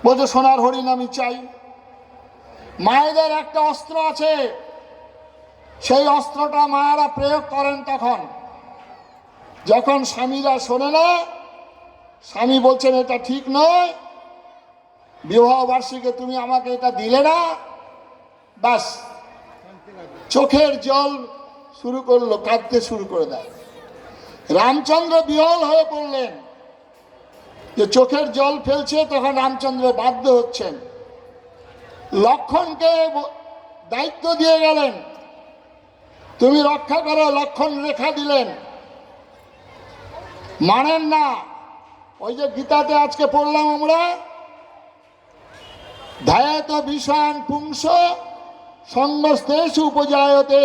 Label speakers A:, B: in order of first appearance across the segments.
A: বলছে সোনার হরিণ আমি চাই। মায়েদের একটা অস্ত্র আছে, সেই অস্ত্রটা মায়েরা প্রয়োগ করেন তখন যখন স্বামীরা শোনে না। স্বামী বলছেন এটা ঠিক নয়, বিবাহ বার্ষিকে তুমি আমাকে এটা দিলে না, বাস চোখের জল শুরু করলো, কাঁদতে শুরু করে দেয়। রামচন্দ্র বিহ্বল হয়ে পড়লেন যে চোখের জল ফেলছে, তখন রামচন্দ্র বাধ্য হচ্ছেন। লক্ষ্মণকে দায়িত্ব দিয়ে গেলেন, তুমি রক্ষা করো। লক্ষ্মণ রেখা দিলেন, মানেন না। ওই যে গীতাতে আজকে পড়লাম আমরা, ধ্যায়ত বিষয়ান পুংস সঙ্গস্তেষু উপজায়তে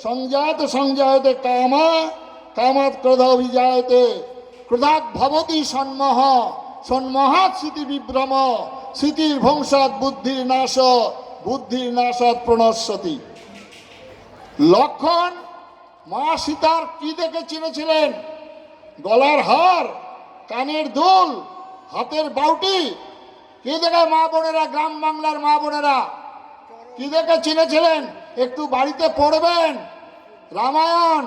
A: সংজাত সংজায়তে কামা কামাৎ ক্রোধ অভিজায়তে ক্রোধাৎ ভবতি সন্মোহ সন্মোহাৎ স্মৃতি বিভ্রম স্মৃতির ভংসাৎ বুদ্ধির নাশ বুদ্ধির নাশাৎ প্রণশ্যতি। লক্ষ্মণ মা সীতার কি দেখে চিনেছিলেন? গলার হার, কানের দুল, হাতের বাউটি। কি দেখে মা বোনেরা, গ্রাম বাংলার মা বোনেরা কি দেখে চিনেছিলেন? একটু বাড়িতে পড়বেন রামায়ণ,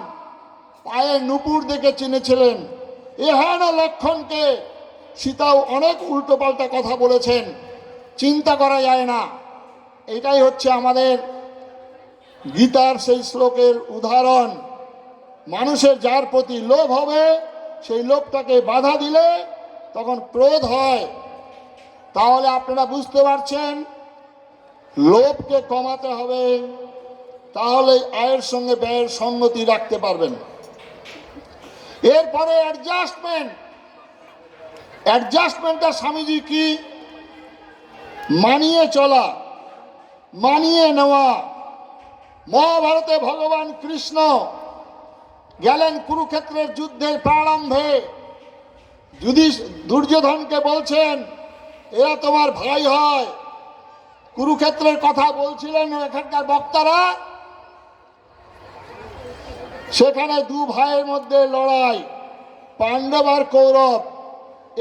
A: পায়ে নুপুর দেখে চিনেছিলেন। এহেন লক্ষণকে সীতাও অনেক উল্টো পাল্টা কথা বলেছেন, চিন্তা করা যায় না। এটাই হচ্ছে আমাদের গীতার সেই শ্লোকের উদাহরণ। মানুষের যার প্রতি লোভ হবে, সেই লোভটাকে বাধা দিলে তখন ক্রোধ হয়। তাহলে আপনারা বুঝতে পারছেন, লোভকে কমাতে হবে, তাহলে আয়ের সঙ্গে ব্যয়ের সঙ্গতি রাখতে পারবেন। এরপরে অ্যাডজাস্টমেন্টটা স্বামীজি কি? মানিয়ে চলা, মানিয়ে নেওয়া। মহাভারতে ভগবান কৃষ্ণ গেলেন কুরুক্ষেত্রের যুদ্ধের প্রারম্ভে, দুর্যোধনকে বলছেন এরা তোমার ভাই হয়। কুরুক্ষেত্রের কথা বলছিলেন এখানকার বক্তারা, সেখানে দু ভাইয়ের মধ্যে লড়াই, পাণ্ডব আর কৌরব,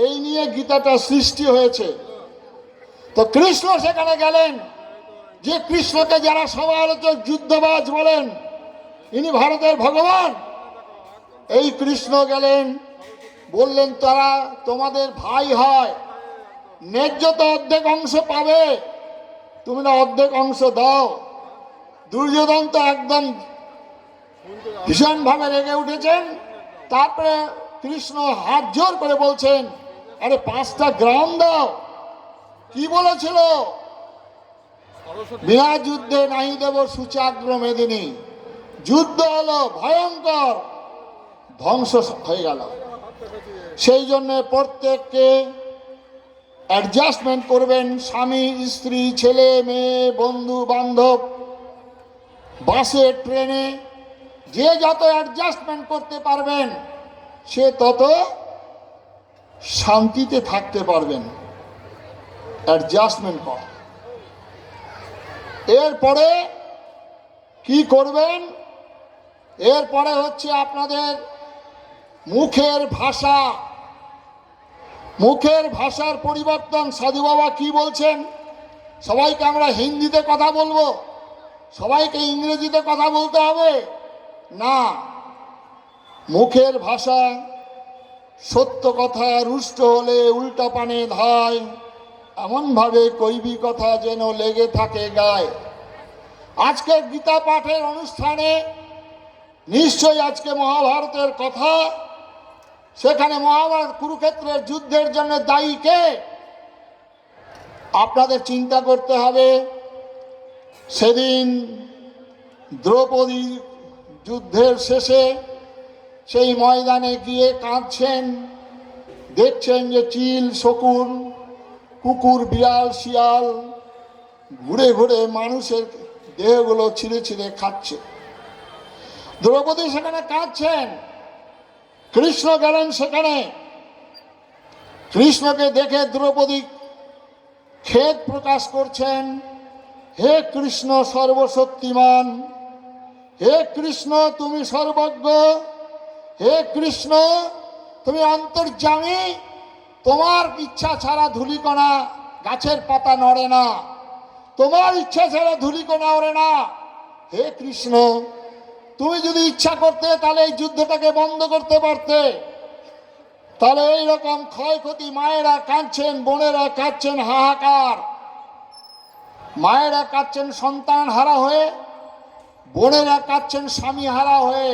A: এই নিয়ে গীতাটা সৃষ্টি হয়েছে। তো কৃষ্ণ সেখানে গেলেন, যে কৃষ্ণকে যারা সমালোচক যুদ্ধবাজ বলেন, ইনি ভারতের ভগবান। এই কৃষ্ণ গেলেন, বললেন তারা তোমাদের ভাই হয়, ন্যায্য তো অর্ধেক অংশ পাবে, তুমি না অর্ধেক অংশ দাও। দুর্যোধন তো একদম ভীষণভাবে রেগে উঠেছেন। তারপরে কৃষ্ণ হাত জোর করে বলছেন আরে 5টা গ্রাম দাও। কি বলেছিল? বিনা যুদ্ধে নাহি দেব সুচাগ্র মেদিনী। যুদ্ধ হলো ভয়ঙ্কর, ধ্বংস হয়ে গেল। সেই জন্য প্রত্যেককে অ্যাডজাস্টমেন্ট করবেন, স্বামী স্ত্রী ছেলে মেয়ে বন্ধু বান্ধব, বাসে ট্রেনে, যে যত অ্যাডজাস্টমেন্ট করতে পারবেন সে তত শান্তিতে থাকতে পারবেন। অ্যাডজাস্টমেন্ট কর। এরপরে কি করবেন? এরপরে হচ্ছে আপনাদের মুখের ভাষা। মুখের ভাষার পরিবর্তন। সাধু বাবা কি বলছেন? সবাইকে আমরা হিন্দিতে কথা বলবো, সবাইকে ইংরেজিতে কথা বলতে হবে না। মুখের ভাষা, সত্য কথা রুষ্ট হলে উল্টা পানে ধায়, এমনভাবে কইবি কথা যেন লেগে থাকে গায়ে। আজকে গীতা পাঠের অনুষ্ঠানে নিশ্চয়ই আজকে মহাভারতের কথা, সেখানে মহাভারত কুরুক্ষেত্রের যুদ্ধের জন্য দায়ী কে? আপনাদের চিন্তা করতে হবে। সেদিন দ্রৌপদী যুদ্ধের শেষে সেই ময়দানে গিয়ে কাঁদছেন, দেখছেন যে চিল শকুন কুকুর বিড়াল শিয়াল ঘুরে ঘুরে মানুষের দেহগুলো ছিঁড়ে ছিঁড়ে খাচ্ছে। দ্রৌপদী সেখানে কাঁদছেন, কৃষ্ণ গেলেন সেখানে। কৃষ্ণকে দেখে দ্রৌপদী খেদ প্রকাশ করছেন, হে কৃষ্ণ সর্বশক্তিমান, হে কৃষ্ণ তুমি সর্বজ্ঞ, হে কৃষ্ণ তুমি অন্তর্যামী, তোমার ইচ্ছা ছাড়া ধূলিকণা গাছের পাতা নড়ে না, তোমার ইচ্ছা ছাড়া ধূলিকণা ওড়ে না। হে কৃষ্ণ, তুমি যদি ইচ্ছা করতে তাহলে এই যুদ্ধটাকে বন্ধ করতে পারতে। তাহলে এইরকম ক্ষয়ক্ষতি, মায়েরা কাঁদছেন, বোনেরা কাঁদছেন, হাহাকার। মায়েরা কাঁদছেন সন্তান হারা হয়ে, বোনেরা কাঁদছেন স্বামী হারা হয়ে।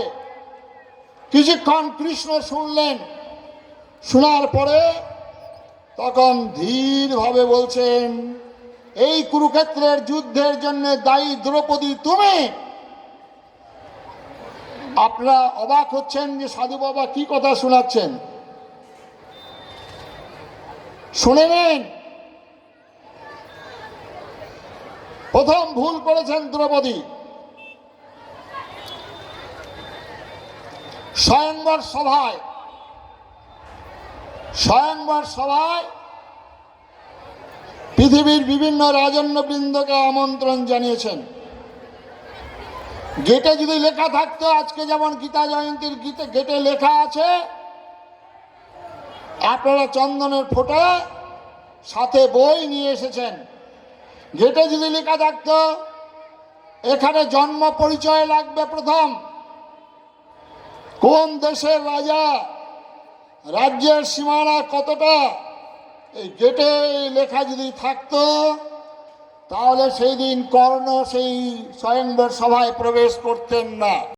A: কিছুক্ষণ কৃষ্ণ শুনলেন, শোনার পরে তখন ধীরভাবে বলছেন, এই কুরুক্ষেত্রের যুদ্ধের জন্য দায়ী দ্রৌপদী তুমি। আপনারা অবাক হচ্ছেন যে সাধু বাবা কি কথা শোনাচ্ছেন, শুনে নিন। প্রথম ভুল করেছেন দ্রৌপদী। স্বয়ংবর সভায় পৃথিবীর বিভিন্ন রাজন্যবৃন্দকে আমন্ত্রণ জানিয়েছেন। গেটে যদি লেখা থাকতো, আজকে যেমন গীতা জয়ন্তীর গেটে লেখা আছে, আপনারা চন্দনের ফোঁটা সাথে বই নিয়ে এসেছেন। গেটে যদি লেখা থাকতো এখানে জন্ম পরিচয় লাগবে, প্রথম কোন দেশের রাজা, রাজ্যের সীমানা কতটা, এই গেটে লেখা যদি থাকতো তাহলে সেই দিন কর্ণ সেই স্বয়ংবর সভায় প্রবেশ করতেন না।